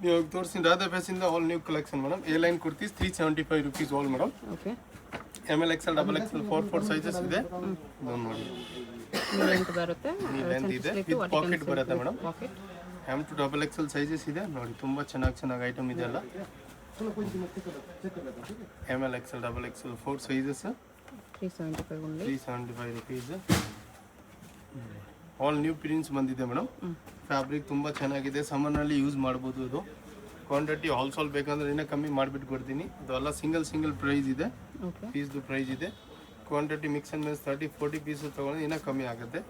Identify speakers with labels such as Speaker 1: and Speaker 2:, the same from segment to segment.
Speaker 1: ನೀವು ತೋರಿಸಿ Radha fashion all new collection madam. A line kurtis 375 rupees all madam.
Speaker 2: Okay.
Speaker 1: ML XL double XL 4 sizes ಇದೆ. ನೋಡಿ
Speaker 2: length ಬರುತ್ತೆ,
Speaker 1: length ಇದೆ, ವಿತ್ ಪಾಕೆಟ್ ಬರುತ್ತೆ madam.
Speaker 2: Pocket
Speaker 1: M to double XL sizes ಇದೆ. ನೋಡಿ ತುಂಬಾ ಚೆನ್ನಾಗಿ ಐಟಮ್ ಇದೆ ಅಲ್ಲ. ML XL double XL 4 sizes
Speaker 2: 375 only.
Speaker 1: 375 rupees. All new prints ಬಂದಿದೆ ಮೇಡಮ್. ಫ್ಯಾಬ್ರಿಕ್ ತುಂಬ ಚೆನ್ನಾಗಿದೆ, ಸಮ್ಮರ್ನಲ್ಲಿ ಯೂಸ್ ಮಾಡ್ಬೋದು. ಇದು ಕ್ವಾಂಟಿಟಿ ಹೋಲ್ಸೇಲ್ ಬೇಕಂದ್ರೆ ಇನ್ನೂ ಕಮ್ಮಿ ಮಾಡಿಬಿಟ್ಟು ಕೊಡ್ತೀನಿ. ಅದೆಲ್ಲ ಸಿಂಗಲ್ ಪ್ರೈಸ್ ಇದೆ, ಪೀಸ್ದು ಪ್ರೈಸ್ ಇದೆ. Quantity mix and match 30-40 piece ತೊಗೊಂಡು ಇನ್ನೂ ಕಮ್ಮಿ ಆಗುತ್ತೆ.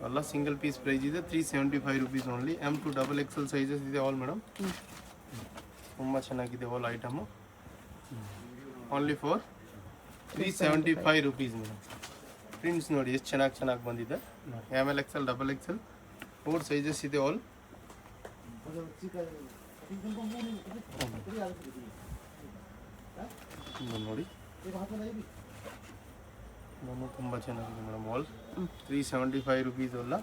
Speaker 1: ಎಲ್ಲ ಸಿಂಗಲ್ ಪೀಸ್ ಪ್ರೈಸ್ ಇದೆ, 375 rupees only. M to double XL sizes ಇದೆ ಆಲ್ ಮೇಡಮ್. ತುಂಬ ಚೆನ್ನಾಗಿದೆ all item. Only for 375 rupees madam. Prints ನೋಡಿ ಎಷ್ಟು ಚೆನ್ನಾಗಿ ಬಂದಿದೆ. ML XL double XL 4 sizes ಇದೆ ಆಲ್. ನೋಡಿ ತುಂಬ ಚೆನ್ನಾಗಿದೆ ಮೇಡಮ್. ಆಲ್ 375 rupees ಅಲ್ಲ.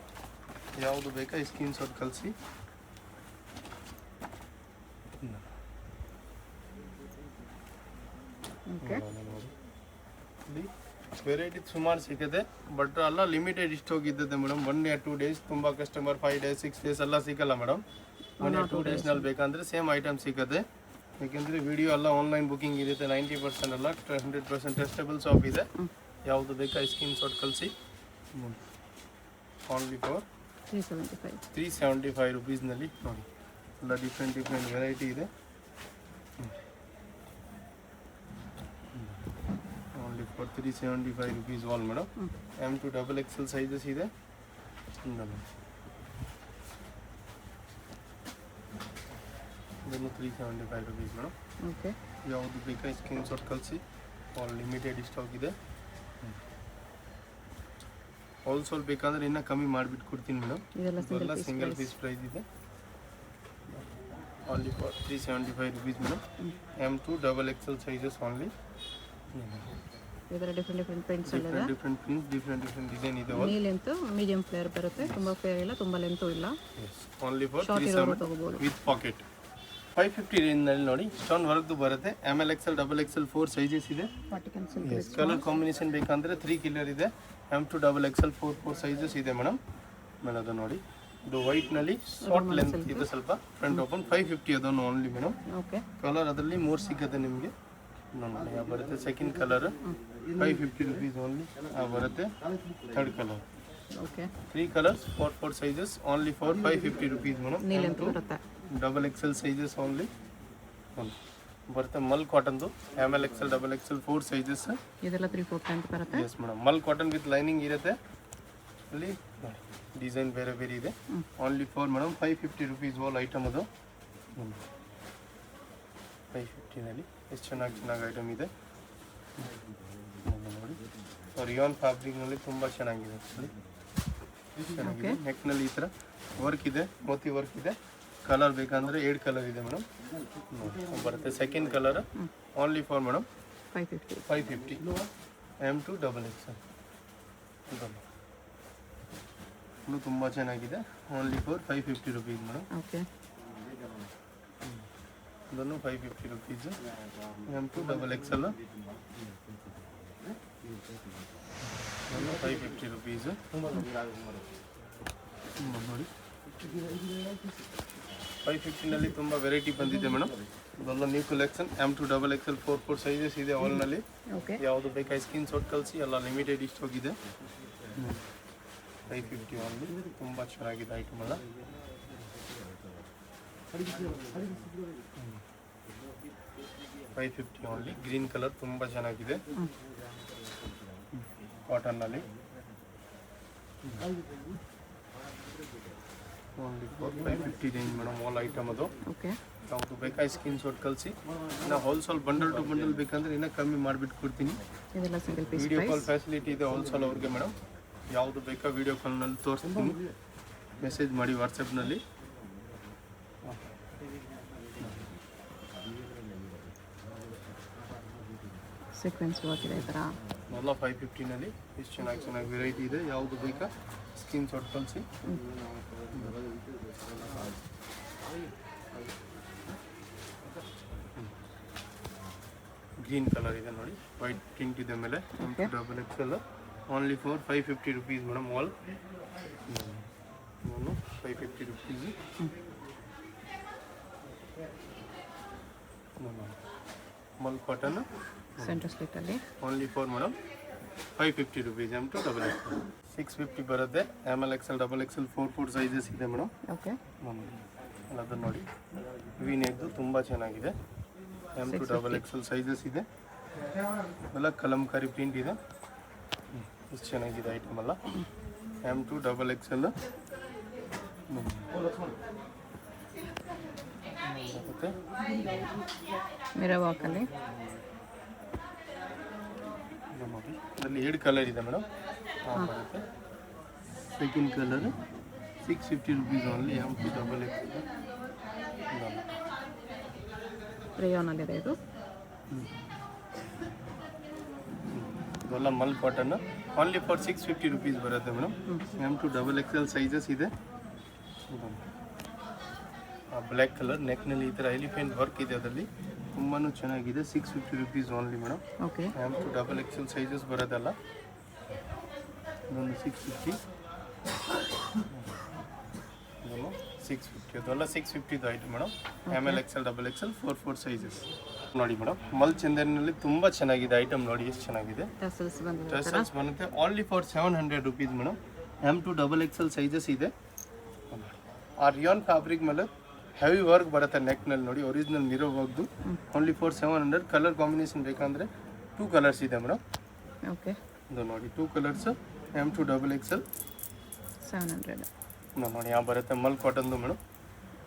Speaker 1: ಯಾವುದು ಬೇಕಾ ಸ್ಕ್ರೀನ್ ಶಾಟ್ ಕಳಿಸಿ. ವೆರೈಟಿ ಸುಮಾರು ಸಿಗುತ್ತೆ, ಬಟ್ ಎಲ್ಲ ಲಿಮಿಟೆಡ್ ಇಷ್ಟು ಹೋಗಿದ್ದದೆ ಮೇಡಮ್. 1 or 2 days. ತುಂಬ ಕಸ್ಟಮರ್ 5 days 6 days ಎಲ್ಲ ಸಿಗಲ್ಲ ಮೇಡಮ್. 1 or 2 daysನಲ್ಲಿ ಬೇಕಂದ್ರೆ ಸೇಮ್ ಐಟಮ್ ಸಿಗುತ್ತೆ. ಯಾಕೆಂದರೆ ವಿಡಿಯೋ ಎಲ್ಲ ಆನ್ಲೈನ್ ಬುಕ್ಕಿಂಗ್ ಇರುತ್ತೆ. 90% ಅಲ್ಲ, 100% ಟ್ರಸ್ಟಬಲ್ ಶಾಪ್ ಇದೆ. ಯಾವುದು ಬೇಕಾ ಸ್ಕ್ರೀನ್ ಶಾಟ್ ಕಳಿಸಿ. ಓನ್ಲಿ ಫಾರ್ 375 rupeesನಲ್ಲಿ ನೋಡಿ ಎಲ್ಲ ಡಿಫ್ರೆಂಟ್ ವೆರೈಟಿ ಇದೆ. Only for 375 rupees all madam. M to double XL sizes ಇದೆ. ಇದನ್ನು 375 rupees ಮೇಡಮ್.
Speaker 2: ಓಕೆ.
Speaker 1: ಯಾವುದು ಬೇಕಾ ಸ್ಕ್ರೀನ್ ಶಾಟ್ ಕಳಿಸಿ. ಆಲ್ ಲಿಮಿಟೆಡ್ ಸ್ಟಾಕ್ ಇದೆ. ಹೋಲ್ಸೇಲ್ ಬೇಕಂದ್ರೆ ಇನ್ನೂ ಕಮ್ಮಿ ಮಾಡಿಬಿಟ್ಟು ಕೊಡ್ತೀನಿ ಮೇಡಮ್. ಇದೆಲ್ಲ ಸಿಂಗಲ್ ಪೀಸ್ ಪ್ರೈಸ್ ಇದೆ. Only for 375 rupees madam. M to double XL sizes only.
Speaker 2: ಇದರ ಡಿಫ್ರೆಂಟ್ ಪ್ರಿಂಟ್ಸ್ ಎಲ್ಲ ಇದೆ.
Speaker 1: ಡಿಫ್ರೆಂಟ್ ಪ್ರಿಂಟ್ಸ್, ಡಿಫ್ರೆಂಟ್ ಡಿಸೈನ್ ಇದೆ.
Speaker 2: ನೀ ಲೆಂತ್ ಮೀಡಿಯಂ ಫ್ಲೇರ್ ಬರುತ್ತೆ, ತುಂಬಾ ಫ್ಲೇರ್ ಇಲ್ಲ, ತುಂಬಾ ಲೆಂತ್ ಇಲ್ಲ.
Speaker 1: Only for 370 with packet. 550 ರೇಂಜ್ನಲ್ಲಿ ನೋಡಿ ಸ್ಟೋನ್ ವರ್ಕ್ದು ಬರುತ್ತೆ. ML XL double XL 4 sizes ಇದೆ. ಕಲರ್ ಕಾಂಬಿನೇಷನ್ ಬೇಕಂದ್ರೆ 3 ಕಲರ್ ಇದೆ. M to double XL 4 sizes ಇದೆ ಮೇಡಮ್. ಅದು ನೋಡಿ ಇದು ವೈಟ್ನಲ್ಲಿ ಶಾರ್ಟ್ ಲೆಂತ್ ಇದೆ, ಸ್ವಲ್ಪ ಫ್ರಂಟ್ ಓಪನ್. 550 ಅದನ್ನು ಓನ್ಲಿ ಮೇಡಮ್. ಕಲರ್ ಅದರಲ್ಲಿ 3 ಸಿಗುತ್ತೆ ನಿಮಗೆ. ನೋಡಿ ಬರುತ್ತೆ ಸೆಕೆಂಡ್ ಕಲರ್ 550 rupees ಓನ್ಲಿ ಬರುತ್ತೆ. Third colour 3 colours 4 sizes only for 550 rupees madam. Double XL sizes only ಬರುತ್ತೆ. ಮಲ್ ಕಾಟನ್ದು ML XL double XL 4 sizes
Speaker 2: ಇದೆಲ್ಲ 3/4 ಅಂತ ಬರುತ್ತೆ.
Speaker 1: Yes madam. Mul cotton with lining ಇರುತ್ತೆ. ಅಲ್ಲಿ ಡಿಸೈನ್ ಬೇರೆ ಇದೆ. Only for madam 550 rupees all item. ಅದು 550ನಲ್ಲಿ ಎಷ್ಟು ಚೆನ್ನಾಗಿ ಐಟಮ್ ಇದೆ ನೋಡಿ. ರಿಯಾನ್ ಫ್ಯಾಬ್ರಿಕ್ನಲ್ಲಿ ತುಂಬ ಚೆನ್ನಾಗಿದೆ. ಚೆನ್ನಾಗಿದೆ. ನೆಕ್ನಲ್ಲಿ ಈ ಥರ ವರ್ಕ್ ಇದೆ, ಮೋತಿ ವರ್ಕ್ ಇದೆ. ಕಲರ್ ಬೇಕಂದ್ರೆ 8 ಕಲರ್ ಇದೆ ಮೇಡಮ್. ಬರುತ್ತೆ second colour only for madam 550. M to double XL ಇದು ತುಂಬ ಚೆನ್ನಾಗಿದೆ. Only for 550 rupees madam. ಇದನ್ನು 550 rupees. M to double XL 550 rupees ನೋಡಿ. 550ನಲ್ಲಿ ತುಂಬ ವೆರೈಟಿ ಬಂದಿದೆ ಮೇಡಮ್. ಇದೆಲ್ಲ new collection. M to double XL 4 sizes ಇದೆ ಆಲ್ನಲ್ಲಿ. ಯಾವುದು ಬೇಕಾ ಸ್ಕ್ರೀನ್ ಶಾಟ್ ಕಳಿಸಿ. ಎಲ್ಲ ಲಿಮಿಟೆಡ್ ಇಷ್ಟು ಹೋಗಿದೆ. 550 ಓನ್ಲಿ. ತುಂಬ ಚೆನ್ನಾಗಿದೆ ಐಟಮ್ ಎಲ್ಲ. 550 ಓನ್ಲಿ. ಗ್ರೀನ್ ಕಲರ್ ತುಂಬ ಚೆನ್ನಾಗಿದೆ ಕಾಟನ್ನಲ್ಲಿ. Only for 550 range madam all item. ಅದು ಯಾವುದು ಬೇಕಾ ಸ್ಕ್ರೀನ್ ಶಾಟ್ ಕಳಿಸಿ. ಇನ್ನು ಹೋಲ್ಸೇಲ್ ಬಂಡಲ್ ಟು ಬಂಡಲ್ ಬೇಕಂದ್ರೆ ಇನ್ನೂ ಕಮ್ಮಿ ಮಾಡಿಬಿಟ್ಟು ಕೊಡ್ತೀನಿ. ವಿಡಿಯೋ ಕಾಲ್ ಫೆಸಿಲಿಟಿ ಇದೆ ಹೋಲ್ಸೇಲ್ ಅವ್ರಿಗೆ ಮೇಡಮ್. ಯಾವುದು ಬೇಕಾ ವಿಡಿಯೋ ಕಾಲ್ನಲ್ಲಿ ತೋರಿಸ್ತೀನಿ. ಮೆಸೇಜ್ ಮಾಡಿ ವಾಟ್ಸಪ್ನಲ್ಲಿ.
Speaker 2: ಸೀಕ್ವೆನ್ಸ್ ವರ್ಕ್ ಇದೆ ಈ ಥರ
Speaker 1: ಎಲ್ಲ 550ನಲ್ಲಿ ಎಷ್ಟು ಚೆನ್ನಾಗಿ ವೆರೈಟಿ ಇದೆ. ಯಾವುದು ಬೇಕಾ ಸ್ಕ್ರೀನ್ ಶಾಟ್ ಕಳಿಸಿ. ಗ್ರೀನ್ ಕಲರ್ ಇದೆ ನೋಡಿ, ವೈಟ್ ಪ್ರಿಂಟ್ ಇದೆ ಮೇಲೆ. Double XL only for 550 rupees madam. All 550 rupees. Mul cotton
Speaker 2: centre slit ಅಲ್ಲಿ
Speaker 1: only for madam 550 rupees. M2 double XL 650 ಬರುತ್ತೆ. ML XL double XL 4 sizes ಇದೆ ಮೇಡಮ್.
Speaker 2: ಓಕೆ,
Speaker 1: ಅದನ್ನು ನೋಡಿ, ವಿ ನೆಕ್ದು ತುಂಬ ಚೆನ್ನಾಗಿದೆ. M2 ಡಬಲ್ ಎಕ್ಸೆಲ್ ಸೈಜಸ್ ಇದೆ. ಎಲ್ಲ ಕಲಂಕಾರಿ ಪ್ರಿಂಟ್ ಇದೆ. ಎಷ್ಟು ಚೆನ್ನಾಗಿದೆ ಐಟಮ್ ಎಲ್ಲ. M2 ಡಬಲ್ ಎಕ್ಸೆಲ್ ಮತ್ತೆ
Speaker 2: ಮಿರರ್ ವರ್ಕ್ ಅಲ್ಲಿ
Speaker 1: ನೋಡಿ, ಅದರಲ್ಲಿ 2 ಕಲರ್ ಇದೆ ಮೇಡಮ್. ಬರುತ್ತೆ. Second colour 650 rupees only. M2 double XL
Speaker 2: rayon ಅಲ್ಲಿ ಇದೆ ಇದು.
Speaker 1: ಇದೆಲ್ಲ mul cotton only for 650 rupees ಬರುತ್ತೆ madam. M2 double XL sizes ಇದೆ. ಬ್ಲ್ಯಾಕ್ ಕಲರ್ ನೆಕ್ನಲ್ಲಿ ಈ ಥರ ಎಲಿಫೆಂಟ್ ವರ್ಕ್ ಇದೆ, ಅದರಲ್ಲಿ ತುಂಬಾ ಚೆನ್ನಾಗಿದೆ. 650 rupees only madam.
Speaker 2: Okay,
Speaker 1: M2 double XL sizes ಬರೋದಲ್ಲ. ಇದೊಂದು 650, ಇದನ್ನು 650. ಅದೆಲ್ಲ 650 item madam. ML XL double XL 4 sizes ನೋಡಿ ಮೇಡಮ್. ಮಲ್ ಚಂದನಲ್ಲಿ ತುಂಬ ಚೆನ್ನಾಗಿದೆ ಐಟಮ್ ನೋಡಿ, ಎಷ್ಟು ಚೆನ್ನಾಗಿದೆ.
Speaker 2: ಟಸಲ್ಸ್ ಬಂದಿದೆ.
Speaker 1: ಟಸಲ್ಸ್ ಬರುತ್ತೆ only for 700 rupees madam. M2 double XL sizes ಇದೆ. ಆ ರಿಯಾನ್ ಫ್ಯಾಬ್ರಿಕ್ ಮೇಲೆ ಹೆವಿ ವರ್ಕ್ ಬರುತ್ತೆ ನೆಕ್ನಲ್ಲಿ ನೋಡಿ, ಒರಿಜಿನಲ್ ಮಿರೋ ವರ್ಕ್ದು. Only for 700. ಕಲರ್ ಕಾಂಬಿನೇಷನ್ ಬೇಕಂದರೆ 2 ಕಲರ್ಸ್ ಇದೆ ಮೇಡಮ್.
Speaker 2: ಓಕೆ,
Speaker 1: ಇದು ನೋಡಿ 2 ಕಲರ್ಸ್. M2 double Excel
Speaker 2: 700.
Speaker 1: ನೋಡಿ ಯಾವ ಬರುತ್ತೆ ಮಲ್ ಕಾಟನ್ದು ಮೇಡಮ್.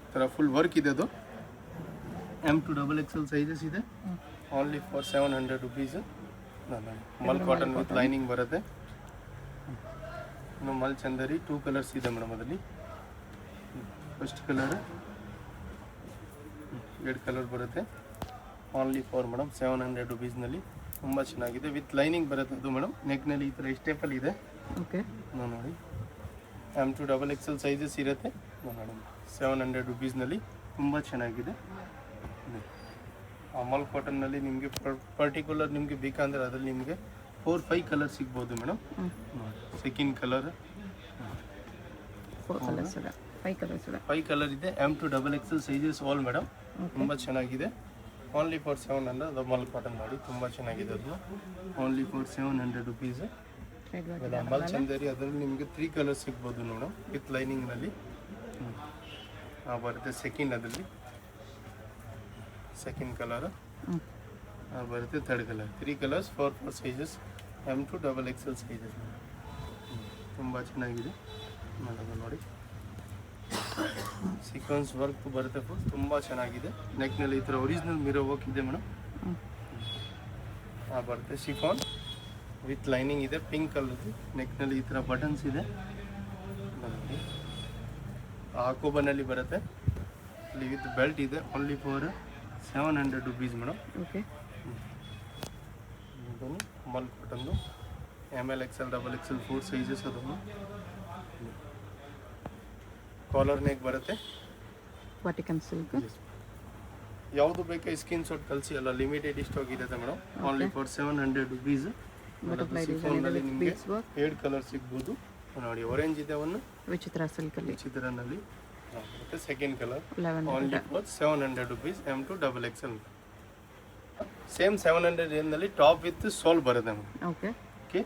Speaker 1: ಈ ಥರ ಫುಲ್ ವರ್ಕ್ ಇದೆ ಅದು. M2 ಡಬಲ್ ಎಕ್ಸೆಲ್ ಸೈಜಸ್ ಇದೆ. Only for 700 rupees. Mul cotton with lining ಬರುತ್ತೆ. ಇನ್ನು ಮಲ್ ಚಂದರಿ 2 ಕಲರ್ಸ್ ಇದೆ ಮೇಡಮ್ ಅದರಲ್ಲಿ. ಫಸ್ಟ್ ಕಲರ್ 2 ಕಲರ್ ಬರುತ್ತೆ. ಓನ್ಲಿ ಫಾರ್ ಮೇಡಮ್ 700 ರುಪೀಸ್ನಲ್ಲಿ. ತುಂಬ ಚೆನ್ನಾಗಿದೆ, ವಿತ್ ಲೈನಿಂಗ್ ಬರುತ್ತೆ ಅದು ಮೇಡಮ್. ನೆಕ್ನಲ್ಲಿ ಈ ಥರ ಸ್ಟೇಪಲ್ ಇದೆ.
Speaker 2: ಓಕೆ,
Speaker 1: ನೋಡಿ M2 ಡಬಲ್ ಎಕ್ಸೆಲ್ ಸೈಜಸ್ ಇರುತ್ತೆ ನೋಡಿ. 700 ರುಪೀಸ್ನಲ್ಲಿ ತುಂಬ ಚೆನ್ನಾಗಿದೆ. ಅಮಲ್ ಕಾಟನ್ನಲ್ಲಿ ನಿಮಗೆ ಪರ್ಟಿಕ್ಯುಲರ್ ನಿಮಗೆ ಬೇಕಂದ್ರೆ ಅದರಲ್ಲಿ ನಿಮಗೆ 4-5 ಕಲರ್ ಸಿಗ್ಬೋದು ಮೇಡಮ್. ಸೆಕೆಂಡ್ ಕಲರ್
Speaker 2: 4 ಕಲರ್ಸ್ ಇದೆ, 5 ಕಲರ್ಸ್ ಇದೆ.
Speaker 1: 5 ಕಲರ್ ಇದೆ. M2 double XL sizes all madam. ತುಂಬ ಚೆನ್ನಾಗಿದೆ. Only for 700. ಅದು ಮಲ್ ಕಾಟನ್ ನೋಡಿ, ತುಂಬ ಚೆನ್ನಾಗಿದೆ ಅದು. Only for 700 rupees. Mul Chanderi ಅದರಲ್ಲಿ ನಿಮಗೆ 3 ಕಲರ್ ಸಿಗ್ಬೋದು ಮೇಡಮ್, ವಿತ್ ಲೈನಿಂಗ್ನಲ್ಲಿ. ಬರುತ್ತೆ ಸೆಕೆಂಡ್, ಅದರಲ್ಲಿ ಸೆಕೆಂಡ್ ಕಲರ್ ಬರುತ್ತೆ. Third colour 3 colours 4 sizes. M2 double XL sizes ತುಂಬ ಚೆನ್ನಾಗಿದೆ ನೋಡಿ. ಸೀಕ್ವೆನ್ಸ್ ವರ್ಕ್ ಬರುತ್ತೆ ಫುಲ್, ತುಂಬ ಚೆನ್ನಾಗಿದೆ. ನೆಕ್ನಲ್ಲಿ ಈ ಥರ ಒರಿಜಿನಲ್ ಮಿರೋ ವರ್ಕ್ ಇದೆ ಮೇಡಮ್. ಬರುತ್ತೆ ಶಿಫಾನ್ ವಿತ್ ಲೈನಿಂಗ್ ಇದೆ, ಪಿಂಕ್ ಕಲರ್ದು. ನೆಕ್ನಲ್ಲಿ ಈ ಥರ ಬಟನ್ಸ್ ಇದೆ. ಆಕೋಬನಲ್ಲಿ ಬರುತ್ತೆ, ಅಲ್ಲಿ ವಿತ್ ಬೆಲ್ಟ್ ಇದೆ. Only for 700 rupees madam.
Speaker 2: Okay,
Speaker 1: mul ಕಾಟನ್ದು ML XL double XL 4 sizes. ಅದನ್ನು ಕಾಲರ್ ನೆಕ್ ಬರುತ್ತೆ.
Speaker 2: Vatican silk.
Speaker 1: ಯಾವುದು ಬೇಕಾ ಸ್ಕ್ರೀನ್ ಶಾಟ್ ಕಳಿಸಿ, ಎಲ್ಲ ಲಿಮಿಟೆಡ್ ಸ್ಟಾಕ್ ಇದೆ ಮೇಡಮ್. Only for 700 rupees. ಸಿಫಾನ್ನಲ್ಲಿ ನಿಮಗೆ 2 ಕಲರ್ ಸಿಗ್ಬೋದು ನೋಡಿ. ಆರೆಂಜ್ ಇದೆ, ಒಂದು
Speaker 2: ವಿಚಿತ್ರ ಸಿಲ್ಕಲ್ಲಿ,
Speaker 1: ವಿಚಿತ್ರನಲ್ಲಿ ಮತ್ತೆ second colour.
Speaker 2: 1100.
Speaker 1: Only for 700 rupees. M2 double XL same 700 ರೇಂಜ್ನಲ್ಲಿ ಟಾಪ್ ವಿತ್ ಸೋಲ್ ಬರುತ್ತೆ ಮೇಡಮ್.
Speaker 2: ಓಕೆ,
Speaker 1: ಓಕೆ,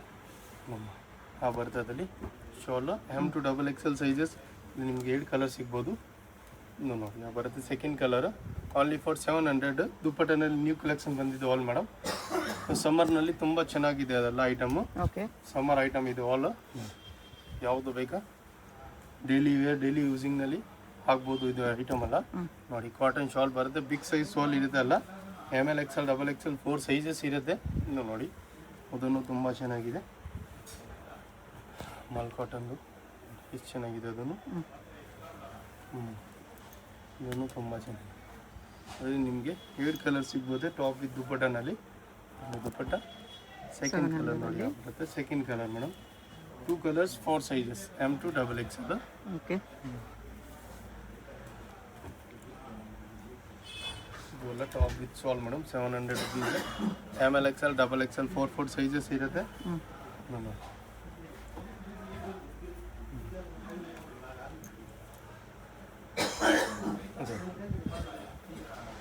Speaker 1: ಬರುತ್ತೆ ಅದರಲ್ಲಿ ಶೋಲ್. M2 ಡಬಲ್ ಎಕ್ಸೆಲ್ ಸೈಜಸ್ ನಿಮಗೆ 2 ಕಲರ್ ಸಿಗ್ಬೋದು ನೋಡಿ. ಬರುತ್ತೆ ಸೆಕೆಂಡ್ ಕಲರ್. Only for 700. ದುಪ್ಪಟ್ಟನಲ್ಲಿ ನ್ಯೂ ಕಲೆಕ್ಷನ್ ಬಂದಿದೆ ಆಲ್ ಮೇಡಮ್. ಸಮ್ಮರ್ನಲ್ಲಿ ತುಂಬ ಚೆನ್ನಾಗಿದೆ ಅದೆಲ್ಲ ಐಟಮು.
Speaker 2: ಓಕೆ,
Speaker 1: ಸಮ್ಮರ್ ಐಟಮ್ ಇದು ಆಲ್. ಯಾವುದು ಬೇಕಾ ಡೈಲಿ ವೇರ್, ಡೈಲಿ ಯೂಸಿಂಗ್ನಲ್ಲಿ ಆಗ್ಬೋದು ಇದು ಐಟಮ್ ಅಲ್ಲ ನೋಡಿ. ಕಾಟನ್ ಶಾಲ್ ಬರುತ್ತೆ, ಬಿಗ್ ಸೈಜ್ ಶಾಲ್ ಇರುತ್ತೆ ಅಲ್ಲ. ML XL double XL 4 sizes ಇರುತ್ತೆ. ಇನ್ನು ನೋಡಿ, ಅದನ್ನು ತುಂಬ ಚೆನ್ನಾಗಿದೆ. ಮಲ್ ಕಾಟನ್ದು ಎಷ್ಟು ಚೆನ್ನಾಗಿದೆ ಅದನ್ನು. ಇದನ್ನು ತುಂಬ ಚೆನ್ನಾಗಿದೆ. ಅದು ನಿಮಗೆ 2 ಕಲರ್ ಸಿಗ್ಬೋದು ಟಾಪ್ ವಿತ್ ದುಪ್ಪಟ್ಟನಲ್ಲಿ. ದುಪ್ಪಟ್ಟ ಸೆಕೆಂಡ್ ಕಲರ್ ನೋಡಿ ಬರುತ್ತೆ. Second colour madam. 2 colours 4 sizes. M2 double XL.
Speaker 2: Okay,
Speaker 1: ಬೋಲ top with shawl madam 700 rupees. ML XL double XL 4 sizes ಇರುತ್ತೆ. ನೋಡಿ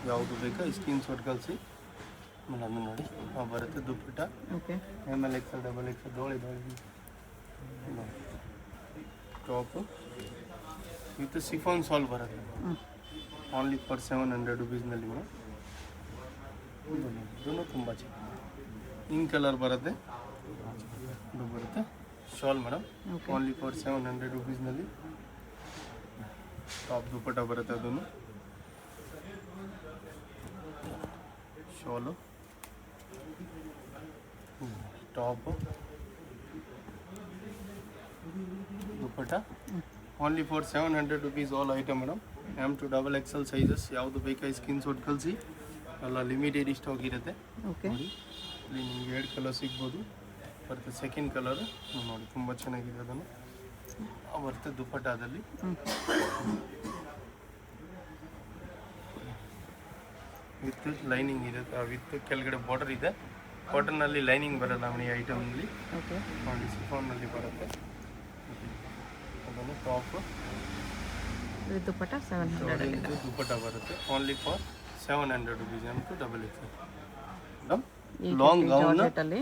Speaker 1: ಯಾವುದು ಬೇಕಾ ಸ್ಕ್ರೀನ್ ಶಾಟ್ ಕಳಿಸಿ. ಅದನ್ನು ನೋಡಿ ಬರುತ್ತೆ dupatta.
Speaker 2: Okay
Speaker 1: ML XL double XL ದೋಳಿ ಟಾಪು ವಿತ್ ಸಿಫಾನ್ ಸಾಲ್ ಬರುತ್ತೆ. ಓನ್ಲಿ ಫಾರ್ 700 ರುಪೀಸ್ನಲ್ಲಿ ಮೇಡಮ್. ಇದೂ ತುಂಬ ಚೆನ್ನಾಗಿ ಇಂಕ್ ಕಲರ್ ಬರುತ್ತೆ. ಇದು ಬರುತ್ತೆ ಶಾಲ್ ಮೇಡಮ್. ಓನ್ಲಿ ಫಾರ್ 700 ರುಪೀಸ್ನಲ್ಲಿ ಟಾಪ್ ದುಪ್ಪಟ್ಟ ಬರುತ್ತೆ. ಅದನ್ನು shawl top dupatta only for 700 rupees all item madam. M2 double XL sizes ಯಾವುದು ಬೇಕಾಗಿ ಸ್ಕ್ರೀನ್ ಶಾಟ್ ಕಳಿಸಿ. ಎಲ್ಲ ಲಿಮಿಟೆಡ್ ಸ್ಟಾಕ್ ಇರುತ್ತೆ.
Speaker 2: ಓಕೆ
Speaker 1: ನೋಡಿ ಇಲ್ಲಿ ನಿಮಗೆ 2 ಕಲರ್ ಸಿಗ್ಬೋದು. ಬರುತ್ತೆ ಸೆಕೆಂಡ್ ಕಲರ್ ನೋಡಿ ತುಂಬ ಚೆನ್ನಾಗಿದೆ. ಅದನ್ನು ಬರುತ್ತೆ ದುಪ್ಪಟ್ಟದಲ್ಲಿ ವಿತ್ ಲೈನಿಂಗ್ ಇದೆ. ವಿತ್ ಕೆಳಗಡೆ ಬಾರ್ಡರ್ ಇದೆ. ಕಾಟನ್ನಲ್ಲಿ ಲೈನಿಂಗ್ ಬರಲ್ಲ ಈ ಐಟಮ್ನಲ್ಲಿ.
Speaker 2: ಓಕೆ
Speaker 1: ನೋಡಿ ಸಿಫಾನ್ನಲ್ಲಿ ಬರುತ್ತೆ. ಅದನ್ನು ಟಾಪ್
Speaker 2: ಇದು ದುಪ್ಪಟ್ಟ 700
Speaker 1: ಇದು ದುಪ್ಪಟ್ಟ ಬರುತ್ತೆ. Only for 700 rupees. M2 double XL madam. Long gown
Speaker 2: ಅಲ್ಲಿ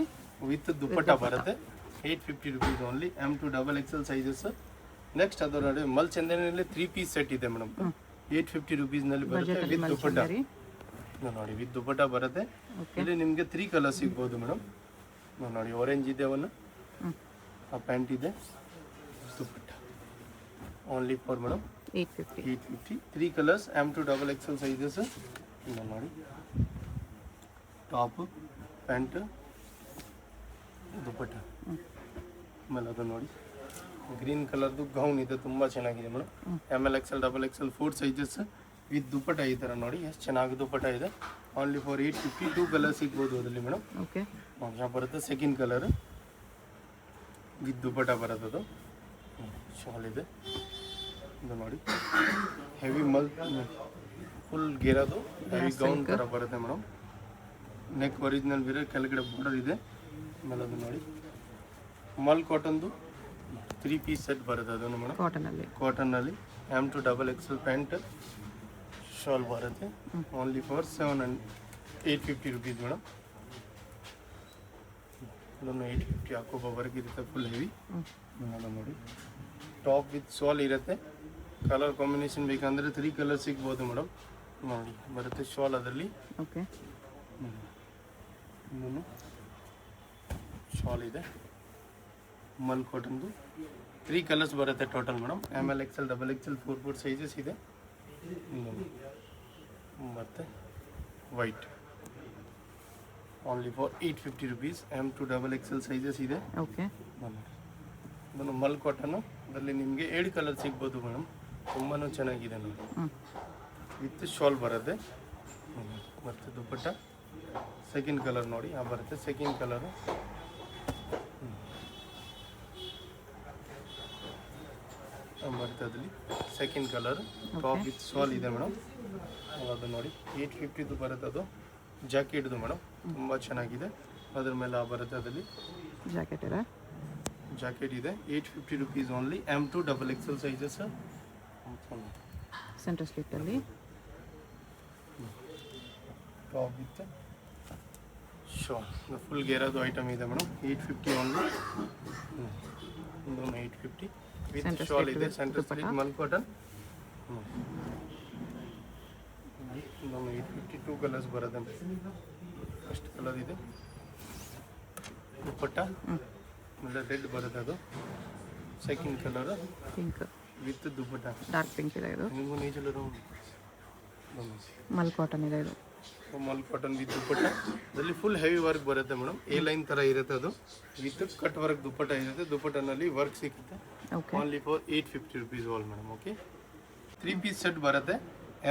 Speaker 1: ವಿತ್ ದುಪ್ಪಟ್ಟ ಬರುತ್ತೆ. 850 rupees only. M2 double XL sizes. Next ಅದು ನೋಡಿ ಮಲ್ ಚಂದನಲ್ಲಿ 3 ಪೀಸ್ ಸೆಟ್ ಇದೆ ಮೇಡಮ್. 850 ರುಪೀಸ್ನಲ್ಲಿ ಬರುತ್ತೆ ವಿತ್ ದುಪ್ಪಟ್ಟ. ನೋಡಿ ವಿತ್ ದುಪ್ಪಟ್ಟ ಬರುತ್ತೆ. ಇಲ್ಲಿ ನಿಮಗೆ 3 ಕಲರ್ ಸಿಗ್ಬೋದು ಮೇಡಮ್. ನೋಡಿ ಆರೆಂಜ್ ಇದೆ, ಅವನು ಆ ಪ್ಯಾಂಟ್ ಇದೆ, dupatta only for madam 850. 3 colours. M2 double XL sizes. ನೋಡಿ ಟಾಪ್ ಪ್ಯಾಂಟ್ ದುಪ್ಪಟ್ಟ. ಆಮೇಲೆ ಅದು ನೋಡಿ ಗ್ರೀನ್ ಕಲರ್ದು ಗೌನ್ ಇದೆ, ತುಂಬ ಚೆನ್ನಾಗಿದೆ madam. ML XL double XL 4 sizes with dupatta ಈ ಥರ ನೋಡಿ ಎಷ್ಟು ಚೆನ್ನಾಗಿ ದುಪ್ಪಟ್ಟ ಇದೆ. Only for 850. 2 ಕಲರ್ ಸಿಗ್ಬೋದು ಅದರಲ್ಲಿ ಮೇಡಮ್.
Speaker 2: ಓಕೆ
Speaker 1: ಬರುತ್ತೆ ಸೆಕೆಂಡ್ ಕಲರ್ ವಿತ್ ದುಪ್ಪಟ್ಟ ಬರುತ್ತೆ. ಅದು ಶಾಲ್ ಇದೆ. ಇದು ನೋಡಿ ಹೆವಿ ಮಲ್ ಫುಲ್ ಗೆರೋದು ಹೆವಿ ಗೌನ್ ಥರ ಬರುತ್ತೆ ಮೇಡಮ್. ನೆಕ್ ಒರಿಜಿನಲ್ ಬೇರೆ, ಕೆಳಗಡೆ ಬಾರ್ಡರ್ ಇದೆ. ಆಮೇಲೆ ಅದು ನೋಡಿ ಮಲ್ ಕಾಟನ್ದು 3 ಪೀಸ್ ಸೆಟ್ ಬರುತ್ತೆ. ಅದನ್ನು ಮೇಡಮ್ ಕಾಟನ್ನಲ್ಲಿ M2 double XL pant shawl ಬರುತ್ತೆ. Only for 850 rupees madam. ಅದನ್ನು 850 ಹಾಕೋಬೋವರೆಗೆ ಇರುತ್ತೆ. ಫುಲ್ ಹೆವಿ ನೋಡಿ ಟಾಪ್ ವಿತ್ ಶಾಲ್ ಇರುತ್ತೆ. ಕಲರ್ ಕಾಂಬಿನೇಷನ್ ಬೇಕಂದರೆ 3 ಕಲರ್ ಸಿಗ್ಬೋದು ಮೇಡಮ್. ನೋಡಿ ಬರುತ್ತೆ ಶಾಲ್ ಅದರಲ್ಲಿ.
Speaker 2: ಓಕೆ
Speaker 1: ಇನ್ನೂ ಶಾಲ್ ಇದೆ ಮಲ್ ಕಾಟನ್ದು. 3 ಕಲರ್ಸ್ ಬರುತ್ತೆ total madam. ML XL double XL 4 sizes ಇದೆ. ಮತ್ತು white only for 850 rupees. M2 double XL sizes ಇದೆ.
Speaker 2: ಓಕೆ
Speaker 1: ಅದನ್ನು ಮಲ್ ಕಾಟನ್ನು ಅದರಲ್ಲಿ ನಿಮಗೆ 7 ಕಲರ್ ಸಿಗ್ಬೋದು ಮೇಡಮ್. ತುಂಬಾ ಚೆನ್ನಾಗಿದೆ ನೋಡಿ. ವಿತ್ ಶಾಲ್ ಬರುತ್ತೆ. ಮತ್ತು ದುಪ್ಪಟ್ಟ ಸೆಕೆಂಡ್ ಕಲರ್ ನೋಡಿ ಬರುತ್ತೆ. ಸೆಕೆಂಡ್ ಕಲರು ಬರುತ್ತೆ ಅದರಲ್ಲಿ second colour. Top with shawl ಇದೆ ಮೇಡಮ್. ಅದು ನೋಡಿ 850 ಬರುತ್ತೆ. ಅದು ಜಾಕೆಟ್ದು ಮೇಡಮ್, ತುಂಬ ಚೆನ್ನಾಗಿದೆ. ಅದ್ರ ಮೇಲೆ ಬರುತ್ತೆ ಅದರಲ್ಲಿ ಜಾಕೆಟ್ ಇದೆ. 850 rupees only. M2 double XL sizes.
Speaker 2: Centre ಸ್ಲಿಟ್ಟಲ್ಲಿ
Speaker 1: ಟಾಪ್ ವಿತ್ ಶಾಲ್ ಫುಲ್ ಗೇರೋದು ಐಟಮ್ ಇದೆ ಮೇಡಮ್. 850 ಓನ್ಲಿ. ಇದೊಂದು 850 ವಿತ್ ಶಾಲ್ ಇದೆ. Centre slit mul cotton. ಇದೊಂದು 850. 2 ಕಲರ್ಸ್ ಬರುತ್ತೆ. ಫಸ್ಟ್ ಕಲರ್ ಇದೆ ದುಪ್ಪಟ್ಟ, ಆಮೇಲೆ ರೆಡ್ ಬರುತ್ತೆ. ಅದು second colour
Speaker 2: pink
Speaker 1: with dupatta,
Speaker 2: dark pink ಇದೆ. ಇದು
Speaker 1: ನಿಮಗೂ ನೇಚರ್
Speaker 2: ಮಲ್ ಕಾಟನ್ ಇದೆ. ಇದು
Speaker 1: ಮಲ್ ಕಾಟನ್ ವಿತ್ ದುಪ್ಪಟ್ಟ. ಅದರಲ್ಲಿ ಫುಲ್ ಹೆವಿ ವರ್ಕ್ ಬರುತ್ತೆ ಮೇಡಮ್. ಎ ಲೈನ್ ಥರ ಇರುತ್ತೆ. ಅದು ವಿತ್ ಕಟ್ ವರ್ಕ್ ದುಪ್ಪಟ್ಟ ಇರುತ್ತೆ. ದುಪ್ಪಟ್ಟನಲ್ಲಿ ವರ್ಕ್ ಸಿಗುತ್ತೆ. Only for 850 rupees all madam. Okay 3 piece set ಬರುತ್ತೆ.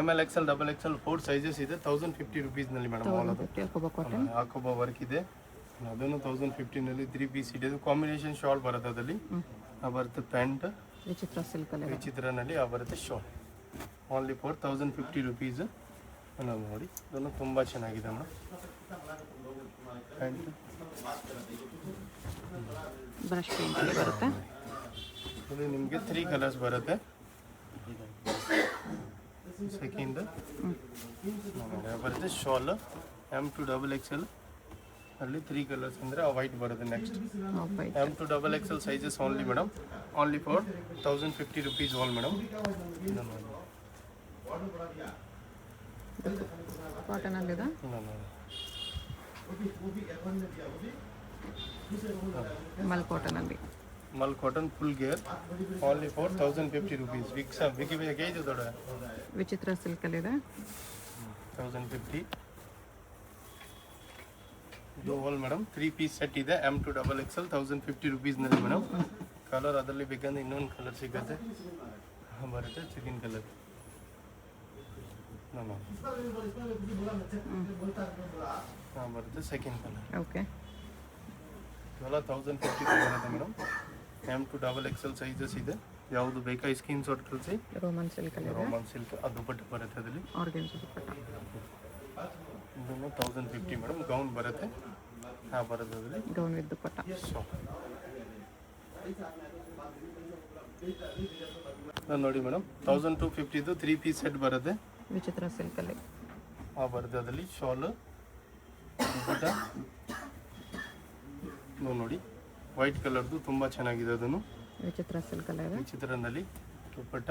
Speaker 1: ML XL double XL 4 sizes ಇದೆ. 1050 ರುಪೀಸ್ನಲ್ಲಿ ಮೇಡಮ್. ಆಲ್ ಅದು ಹಾಕೋಬೋ ವರ್ಕ್ ಇದೆ. ಅದನ್ನು 1050ನಲ್ಲಿ 3 ಪೀಸ್ ಇದೆ. ಕಾಂಬಿನೇಷನ್ ಶಾಲ್ ಬರುತ್ತೆ. ಅದರಲ್ಲಿ ಬರುತ್ತೆ ಪ್ಯಾಂಟ್
Speaker 2: ವಿಚಿತ್ರ ಸಿಲ್ಕ್ ಅಲ್ಲಿ
Speaker 1: ವಿಚಿತ್ರನಲ್ಲಿ ಬರುತ್ತೆ ಶಾಲ್. Only for 1050 rupees. ಇನ್ನೊಂದು ನೋಡಿ, ಇದನ್ನು ತುಂಬ ಚೆನ್ನಾಗಿದೆ ಮೇಡಮ್. ಪ್ಯಾಂಟ್
Speaker 2: ಬ್ರಷ್ ಪೇಂಟಲ್ಲಿ ಬರುತ್ತೆ.
Speaker 1: ಇದು ನಿಮಗೆ 3 ಕಲರ್ಸ್ ಬರುತ್ತೆ. ಸೆಕೆಂಡ್ ಬರುತ್ತೆ ಶಾಲ್ M2XXL ಅಲ್ಲಿ 3 ಕಲರ್ಸ್ ಅಂದರೆ ವೈಟ್ ಬರುತ್ತೆ. Next M2XXL sizes only madam, only for 1050 rupees all madam.
Speaker 2: ಕಾಟನಲ್ಲಿದೆ. ಮಲ್ ಕಾಟನಲ್ಲಿ,
Speaker 1: mul cotton full gear only for 1050 rupees. ವಿಕಿ ಬೇಗ ಇದು ದೊಡ್ಡ
Speaker 2: ವಿಚಿತ್ರ ಸಿಲ್ಕಲ್ಲಿದೆ.
Speaker 1: 1050. ಇದು ಆಲ್ ಮೇಡಮ್ 3 ಪೀಸ್ ಸೆಟ್ ಇದೆ. M2XXL 1050 rupeesನಲ್ಲಿ madam. ಕಲರ್ ಅದರಲ್ಲಿ ಬೇಕಂದ್ರೆ ಇನ್ನೊಂದು ಕಲರ್ ಸಿಗುತ್ತೆ ಬರುತ್ತೆ, ಚಿಕನ್ ಕಲರ್. ಬರುತ್ತೆ ಸೆಕೆಂಡ್ ಕಲರ್.
Speaker 2: ಓಕೆ,
Speaker 1: ಇವೆಲ್ಲ 1050 ಬರುತ್ತೆ ಮೇಡಮ್. M2XXL ಸೈಜಸ್ ಇದೆ. ಯಾವುದು ಬೇಕಾ ಸ್ಕ್ರೀನ್ ಶಾಟ್ ಕಳಿಸಿ.
Speaker 2: ರೋಮನ್ ಸಿಲ್ಕಲ್ಲಿದೆ.
Speaker 1: ರೋಮನ್ ಸಿಲ್ಕ್ ಅದು ದುಪಟ್ಟ ಬರುತ್ತೆ ಅದರಲ್ಲಿ.
Speaker 2: ಆರ್ಗೆನ್ಸಾ ದುಪಟ್ಟ.
Speaker 1: ಇದನ್ನು 1050 ಮೇಡಮ್. ಗೌನ್ ಬರುತ್ತೆ. ಬರುತ್ತೆ ಅದರಲ್ಲಿ
Speaker 2: ಗೌನ್ ವಿತ್ ದುಪಟ್ಟ.
Speaker 1: ನೋಡಿ ಮೇಡಮ್, 1250 3 ಪೀಸ್ ಸೆಟ್ ಬರುತ್ತೆ.
Speaker 2: ವಿಚಿತ್ರ ಸಿಲ್ಕಲ್ಲಿ
Speaker 1: ಬರುತ್ತೆ ಅದರಲ್ಲಿ ಶಾಲ್ ದುಪಟ್ಟ. ನೋಡಿ ವೈಟ್ ಕಲರ್ದು ತುಂಬ ಚೆನ್ನಾಗಿದೆ. ಅದನ್ನು
Speaker 2: ವಿಚಿತ್ರ ಸಿಲ್ಕಲ್ಲಿ ಇದೆ.
Speaker 1: ವಿಚಿತ್ರನಲ್ಲಿ ದುಪಟ್ಟ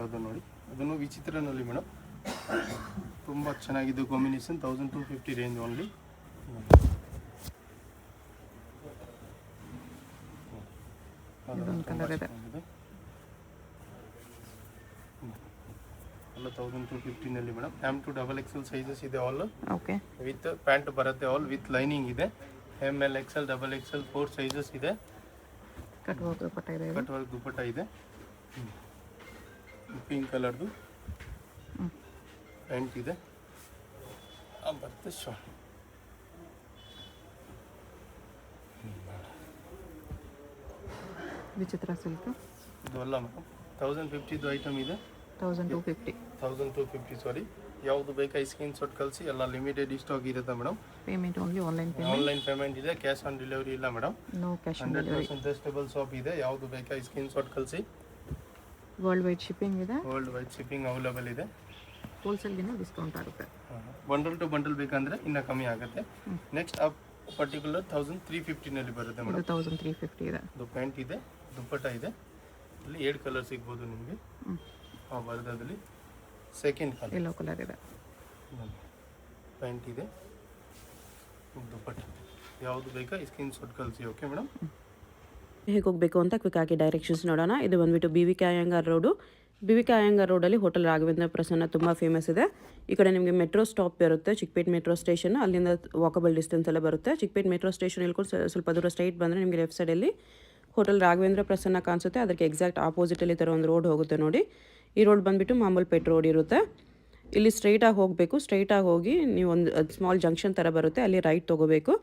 Speaker 1: ಅದು ನೋಡಿ, ಅದನ್ನು ವಿಚಿತ್ರನಲ್ಲಿ ಮೇಡಮ್. ತುಂಬ ಚೆನ್ನಾಗಿದೆ ಕಾಂಬಿನೇಷನ್. 1250 range only.
Speaker 2: ಇದೊಂದು ಕಲರ್ ಇದೆ.
Speaker 1: ಎಲ್ಲ 1250ನಲ್ಲಿ ಮೇಡಮ್. M2XXL ಸೈಜಸ್ ಇದೆ ಆಲ್.
Speaker 2: ಓಕೆ,
Speaker 1: ವಿತ್ ಪ್ಯಾಂಟ್ ಬರುತ್ತೆ ಆಲ್ ವಿತ್ ಲೈನಿಂಗ್ ಇದೆ. ML XL XXL 4 ಸೈಜಸ್ ಇದೆ.
Speaker 2: ಕಟ್ ವರ್ಕ್ ದುಪಟ್ಟ ಇದೆ.
Speaker 1: ಕಟ್ ವರ್ಕ್ ದುಪಟ್ಟ ಇದೆ. ಪಿಂಕ್ ಕಲರ್ದು ಪ್ಯಾಂಟ್ ಇದೆ. ಬರುತ್ತೆ ಶಾಲ್.
Speaker 2: ವಿಚಿತ್ರ ಸಿಲ್ಕ್.
Speaker 1: ಇದು ಅಲ್ಲ ಮೇಡಮ್, 1050 ಐಟಮ್ ಇದೆ.
Speaker 2: 1250
Speaker 1: ಸಾರಿ. ಯಾವುದು ಬೇಕಾ ಸ್ಕ್ರೀನ್ ಶಾಟ್ ಕಳಿಸಿ. ಎಲ್ಲ ಲಿಮಿಟೆಡ್ ಸ್ಟಾಕ್ ಇರುತ್ತೆ madam.
Speaker 2: Payment only online payment.
Speaker 1: Online payment ಇದೆ, ಕ್ಯಾಶ್ ಆನ್ ಡೆಲಿವರಿ ಇಲ್ಲ madam.
Speaker 2: No cash on delivery.
Speaker 1: 100% trustable shop ಇದೆ. ಯಾವುದು ಬೇಕಾ ಸ್ಕ್ರೀನ್ ಶಾಟ್ ಕಳಿಸಿ.
Speaker 2: ವರ್ಲ್ಡ್ ವೈಡ್ ಶಿಪ್ಪಿಂಗ್ ಇದೆ.
Speaker 1: ವರ್ಲ್ಡ್ ವೈಡ್ ಶಿಪ್ಪಿಂಗ್ ಅವೈಲೇಬಲ್ ಇದೆ.
Speaker 2: ಹೋಲ್ಸೇಲ್ಗಿನ ಡಿಸ್ಕೌಂಟ್ ಆಗುತ್ತೆ.
Speaker 1: ಬಂಡಲ್ ಟು ಬಂಡಲ್ ಬೇಕಂದ್ರೆ ಇನ್ನೂ ಕಮ್ಮಿ ಆಗುತ್ತೆ. ನೆಕ್ಸ್ಟ್ ಪರ್ಟಿಕ್ಯುಲರ್ 1350ನಲ್ಲಿ ಬರುತ್ತೆ ಮೇಡಮ್.
Speaker 2: 1350 ಇದೆ.
Speaker 1: ಇದು ಪ್ಯಾಂಟ್ ಇದೆ, ದುಪಟ್ಟ ಇದೆ. ಇಲ್ಲಿ 2 ಕಲರ್ ಸಿಗ್ಬೋದು ನಿಮಗೆ. ಬರೋದಲ್ಲಿ ಸೆಕೆಂಡ್ ಕಲರ್
Speaker 2: ಯೆಲ್ಲೋ ಕಲರ್ ಇದೆ.
Speaker 1: ಪ್ಯಾಂಟ್ ಇದೆ, ದುಪಟ್ಟ. ಯಾವುದು ಬೇಕಾ ಸ್ಕ್ರೀನ್ ಶಾಟ್ ಕಳಿಸಿ. Okay madam.
Speaker 3: ಹೇಗೆ ಹೋಗಬೇಕು ಅಂತ ಕ್ವಿಕ್ ಆಗಿ ಡೈರೆಕ್ಷನ್ಸ್ ನೋಡೋಣ. ಇದು ಬಂದುಬಿಟ್ಟು BVK Iyengar road. BVK Iyengar ರೋಡಲ್ಲಿ ಹೋಟೆಲ್ ರಾಘವೇಂದ್ರ ಪ್ರಸನ್ನ ತುಂಬ ಫೇಮಸ್ ಇದೆ. ಈ ಕಡೆ ನಿಮಗೆ ಮೆಟ್ರೋ ಸ್ಟಾಪ್ ಇರುತ್ತೆ, ಚಿಕ್ಕಪೇಟ್ ಮೆಟ್ರೋ ಸ್ಟೇಷನ್. ಅಲ್ಲಿಂದ ವಾಕಬಲ್ ಡಿಸ್ಟೆನ್ಸ್ ಎಲ್ಲ ಬರುತ್ತೆ. ಚಿಕ್ಕಪೇಟ್ ಮೆಟ್ರೋ ಸ್ಟೇಷನ್ ಇಳ್ಕೊಂಡು ಸ್ವಲ್ಪ ದೂರ ಸ್ಟ್ರೈಟ್ ಬಂದರೆ ನಿಮಗೆ ಲೆಫ್ಟ್ ಸೈಡಲ್ಲಿ ಹೋಟೆಲ್ ರಾಘವೇಂದ್ರ ಪ್ರಸನ್ನ ಕಾಣಿಸುತ್ತೆ. ಅದಕ್ಕೆ ಎಕ್ಸಾಕ್ಟ್ ಆಪೋಸಿಟಲ್ಲಿ ಥರ ಒಂದು ರೋಡ್ ಹೋಗುತ್ತೆ ನೋಡಿ. ಈ ರೋಡ್ ಬಂದುಬಿಟ್ಟು ಮಾಮೂಲ್ಪೇಟ್ ರೋಡ್ ಇರುತ್ತೆ. ಇಲ್ಲಿ ಸ್ಟ್ರೈಟಾಗಿ ಹೋಗಬೇಕು. ಸ್ಟ್ರೈಟಾಗಿ ಹೋಗಿ ನೀವು ಒಂದು ಸ್ಮಾಲ್ ಜಂಕ್ಷನ್ ಥರ ಬರುತ್ತೆ, ಅಲ್ಲಿ ರೈಟ್ ತೊಗೋಬೇಕು.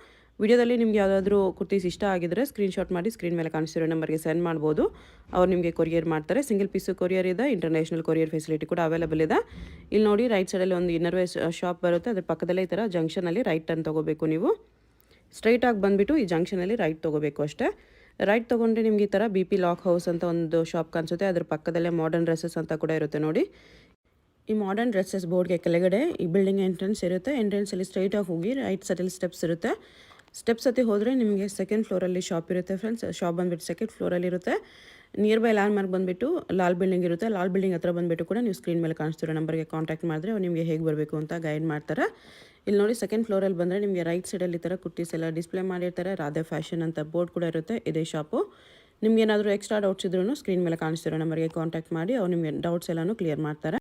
Speaker 3: ವಿಡಿಯೋದಲ್ಲಿ ನಿಮ್ಗೆ ಯಾವುದಾದ್ರೂ ಕುರ್ತೀಸ್ ಇಷ್ಟ ಆಗಿದ್ರೆ ಸ್ಕ್ರೀನ್ಶಾಟ್ ಮಾಡಿ ಸ್ಕ್ರೀನ್ ಮೇಲೆ ಕಾಣಿಸ್ತಿರೋ ನಂಬರ್ಗೆ ಸೆಂಡ್ ಮಾಡ್ಬೋದು. ಅವ್ರು ನಿಮಗೆ ಕೊರಿಯರ್ ಮಾಡ್ತಾರೆ. ಸಿಂಗಲ್ ಪೀಸು ಕೊರಿಯರ್ ಇದೆ, ಇಂಟರ್ನ್ಯಾಷನಲ್ ಕೊರಿಯರ್ ಫೆಸಿಲಿಟಿ ಕೂಡ ಅವೈಲೇಬಲ್ ಇದೆ. ಇಲ್ಲಿ ನೋಡಿ ರೈಟ್ ಸೈಡಲ್ಲಿ ಒಂದು ಇನ್ನರ್ವೇರ್ ಶಾಪ್ ಬರುತ್ತೆ. ಅದ್ರ ಪಕ್ಕದಲ್ಲೇ ಈ ಥರ ಜಂಕ್ಷನಲ್ಲಿ ರೈಟ್ ಟರ್ನ್ ತೊಗೋಬೇಕು. ನೀವು ಸ್ಟ್ರೈಟಾಗಿ ಬಂದುಬಿಟ್ಟು ಈ ಜಂಕ್ಷನಲ್ಲಿ ರೈಟ್ ತೊಗೋಬೇಕು ಅಷ್ಟೇ. ರೈಟ್ ತೊಗೊಂಡ್ರೆ ನಿಮಗೆ ಈ ಥರ BP ಲಾಕ್ ಹೌಸ್ ಅಂತ ಒಂದು ಶಾಪ್ ಕಾಣಿಸುತ್ತೆ. ಅದ್ರ ಪಕ್ಕದಲ್ಲೇ ಮಾಡರ್ನ್ ಡ್ರೆಸ್ಸಸ್ ಅಂತ ಕೂಡ ಇರುತ್ತೆ ನೋಡಿ. ಈ ಮಾಡರ್ನ್ ಡ್ರೆಸ್ಸಸ್ ಬೋರ್ಡ್ಗೆ ಕೆಳಗಡೆ ಈ ಬಿಲ್ಡಿಂಗ್ ಎಂಟ್ರೆನ್ಸ್ ಇರುತ್ತೆ. ಎಂಟ್ರೆನ್ಸಲ್ಲಿ ಸ್ಟ್ರೈಟಾಗಿ ಹೋಗಿ ರೈಟ್ ಸೈಡಲ್ಲಿ ಸ್ಟೆಪ್ಸ್ ಇರುತ್ತೆ. ಸ್ಟೆಪ್ಸ್ ಹತ್ತಿ ಹೋದರೆ ನಿಮಗೆ ಸೆಕೆಂಡ್ ಫ್ಲೋರಲ್ಲಿ ಶಾಪ್ ಇರುತ್ತೆ ಫ್ರೆಂಡ್ಸ್. ಶಾಪ್ ಬಂದುಬಿಟ್ಟು ಸೆಕೆಂಡ್ ಫ್ಲೋರಲ್ಲಿ ಇರುತ್ತೆ. ನಿಯರ್ ಬೈ ಲ್ಯಾಂಡ್ ಮಾರ್ಕ್ ಬಂದುಬಿಟ್ಟು ಲಾಲ್ ಬಿಲ್ಡಿಂಗ್ ಇರುತ್ತೆ. ಲಾಲ್ ಬಿಲ್ಡಿಂಗ್ ಹತ್ರ ಬಂದುಬಿಟ್ಟು ಕೂಡ ನೀವು ಸ್ಕ್ರೀನ್ ಮೇಲೆ ಕಾಣಿಸ್ತಿರೋ ನಂಬರ್ಗೆ ಕಾಂಟ್ಯಾಕ್ಟ್ ಮಾಡಿದ್ರೆ ಅವ್ರು ನಿಮಗೆ ಹೇಗೆ ಬರಬೇಕು ಅಂತ ಗೈಡ್ ಮಾಡ್ತಾರೆ. ಇಲ್ಲಿ ನೋಡಿ ಸೆಕೆಂಡ್ ಫ್ಲೋರಲ್ಲಿ ಬಂದರೆ ನಿಮಗೆ ರೈಟ್ ಸೈಡಲ್ಲಿ ಈ ಥರ ಕುರ್ತೀಸ್ ಎಲ್ಲ ಡಿಸ್ಪ್ಲೇ ಮಾಡಿರ್ತಾರೆ. ರಾಧೆ ಫ್ಯಾಷನ್ ಅಂತ ಬೋರ್ಡ್ ಕೂಡ ಇರುತ್ತೆ. ಇದೇ ಶಾಪು. ನಿಮ್ಗೆ ಏನಾದರೂ ಎಕ್ಸ್ಟ್ರಾ ಡೌಟ್ಸ್ ಇದ್ರೂ ಸ್ಕ್ರೀನ್ ಮೇಲೆ ಕಾಣಿಸ್ತಿರೋ ನಂಬರ್ಗೆ ಕಾಂಟ್ಯಾಕ್ಟ್ ಮಾಡಿ ಅವ್ರು ನಿಮಗೆ ಡೌಟ್ಸ್ ಎಲ್ಲನೂ ಕ್ಲಿಯರ್ ಮಾಡ್ತಾರೆ.